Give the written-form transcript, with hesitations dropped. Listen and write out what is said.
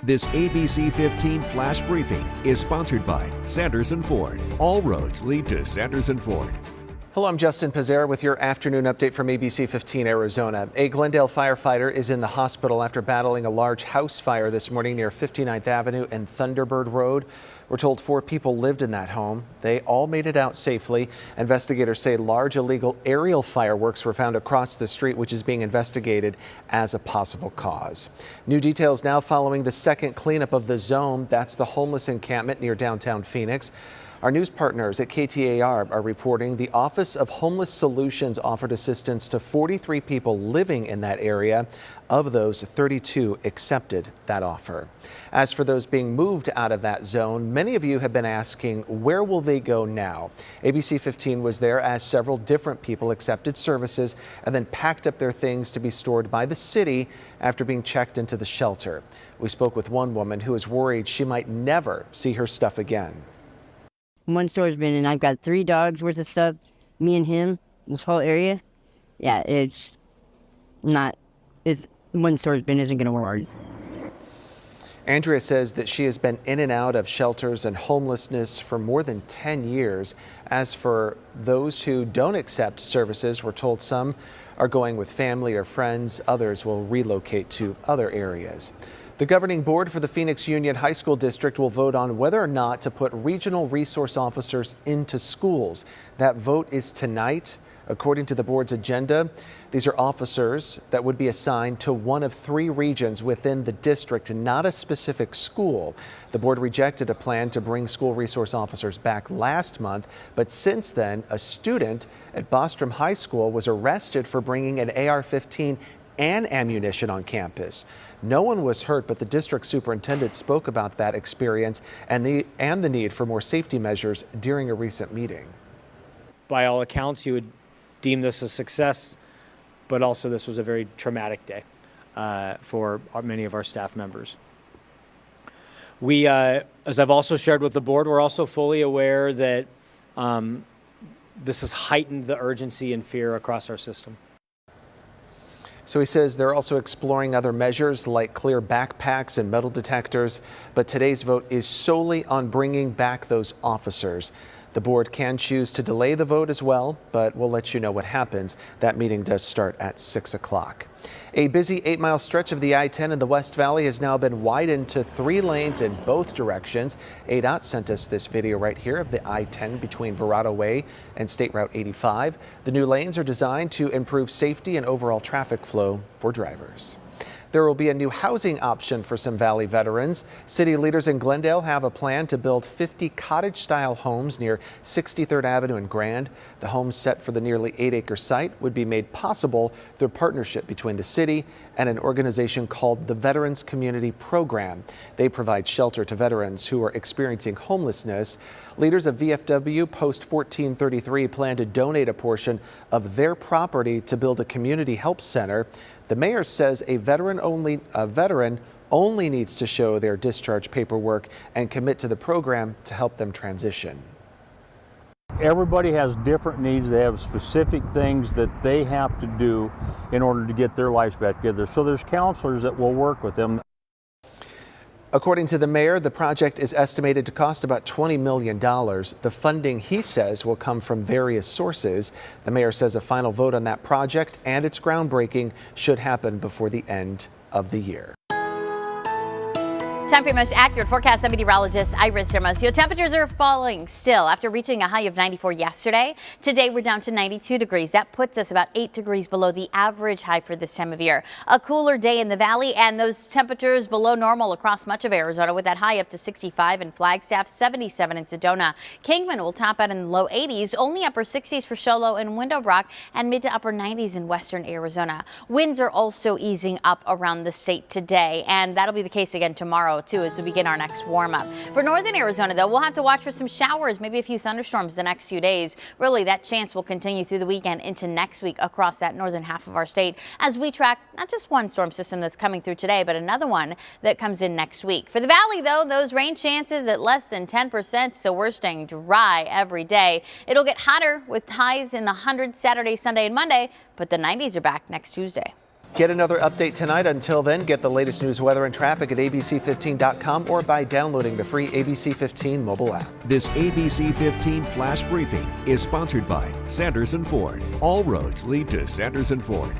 This ABC15 flash briefing is sponsored by Sanderson Ford. All roads lead to Sanderson Ford. Hello, I'm Justin Pizzera with your afternoon update from ABC15 Arizona. A Glendale firefighter is in the hospital after battling a large house fire this morning near 59th Avenue and Thunderbird Road. We're told 4 people lived in that home. They all made it out safely. Investigators say large illegal aerial fireworks were found across the street, which is being investigated as a possible cause. New details now following the second cleanup of the zone. That's the homeless encampment near downtown Phoenix. Our news partners at KTAR are reporting the Office of Homeless Solutions offered assistance to 43 people living in that area. Of those, 32 accepted that offer. As for those being moved out of that zone, many of you have been asking, where will they go now? ABC 15 was there as several different people accepted services and then packed up their things to be stored by the city after being checked into the shelter. We spoke with one woman who is worried she might never see her stuff again. One storage bin, and I've got 3 dogs worth of stuff, me and him, this whole area. Yeah, one storage bin isn't going to work. Andrea says that she has been in and out of shelters and homelessness for more than 10 years. As for those who don't accept services, we're told some are going with family or friends. Others will relocate to other areas. The governing board for the Phoenix Union High School District will vote on whether or not to put regional resource officers into schools. That vote is tonight. According to the board's agenda, these are officers that would be assigned to one of 3 regions within the district, not a specific school. The board rejected a plan to bring school resource officers back last month, but since then, a student at Bostrom High School was arrested for bringing an AR-15 and ammunition on campus. No one was hurt, but the district superintendent spoke about that experience and the need for more safety measures during a recent meeting. By all accounts, you would deem this a success, but also this was a very traumatic day for many of our staff members. We, as I've also shared with the board, we're also fully aware that this has heightened the urgency and fear across our system. So he says they're also exploring other measures like clear backpacks and metal detectors, but today's vote is solely on bringing back those officers. The board can choose to delay the vote as well, but we'll let you know what happens. That meeting does start at 6 o'clock. A busy 8-mile stretch of the I-10 in the West Valley has now been widened to 3 lanes in both directions. ADOT sent us this video right here of the I-10 between Verrado Way and State Route 85. The new lanes are designed to improve safety and overall traffic flow for drivers. There will be a new housing option for some Valley veterans. City leaders in Glendale have a plan to build 50 cottage-style homes near 63rd Avenue and Grand. The homes set for the nearly 8-acre site would be made possible through a partnership between the city and an organization called the Veterans Community Program. They provide shelter to veterans who are experiencing homelessness. Leaders of VFW Post 1433 plan to donate a portion of their property to build a community help center. The mayor says a veteran only needs to show their discharge paperwork and commit to the program to help them transition. Everybody has different needs. They have specific things that they have to do in order to get their lives back together. So there's counselors that will work with them. According to the mayor, the project is estimated to cost about $20 million. The funding, he says, will come from various sources. The mayor says a final vote on that project and its groundbreaking should happen before the end of the year. Time for your most accurate forecast. I'm meteorologist Iris Hermosillo. Temperatures are falling still after reaching a high of 94 yesterday. Today we're down to 92 degrees. That puts us about 8 degrees below the average high for this time of year. A cooler day in the valley and those temperatures below normal across much of Arizona with that high up to 65 in Flagstaff, 77 in Sedona. Kingman will top out in the low 80s, only upper 60s for Show Low and Window Rock, and mid to upper 90s in western Arizona. Winds are also easing up around the state today, and that'll be the case again tomorrow too as we begin our next warm-up. For northern Arizona, though, we'll have to watch for some showers, maybe a few thunderstorms the next few days. Really, that chance will continue through the weekend into next week across that northern half of our state as we track not just one storm system that's coming through today, but another one that comes in next week. For the valley, though, those rain chances at less than 10%, so we're staying dry every day. It'll get hotter with highs in the hundreds Saturday, Sunday, and Monday, but the 90s are back next Tuesday. Get another update tonight. Until then, get the latest news, weather, and traffic at abc15.com or by downloading the free ABC15 mobile app. This ABC15 Flash Briefing is sponsored by Sanderson Ford. All roads lead to Sanderson Ford.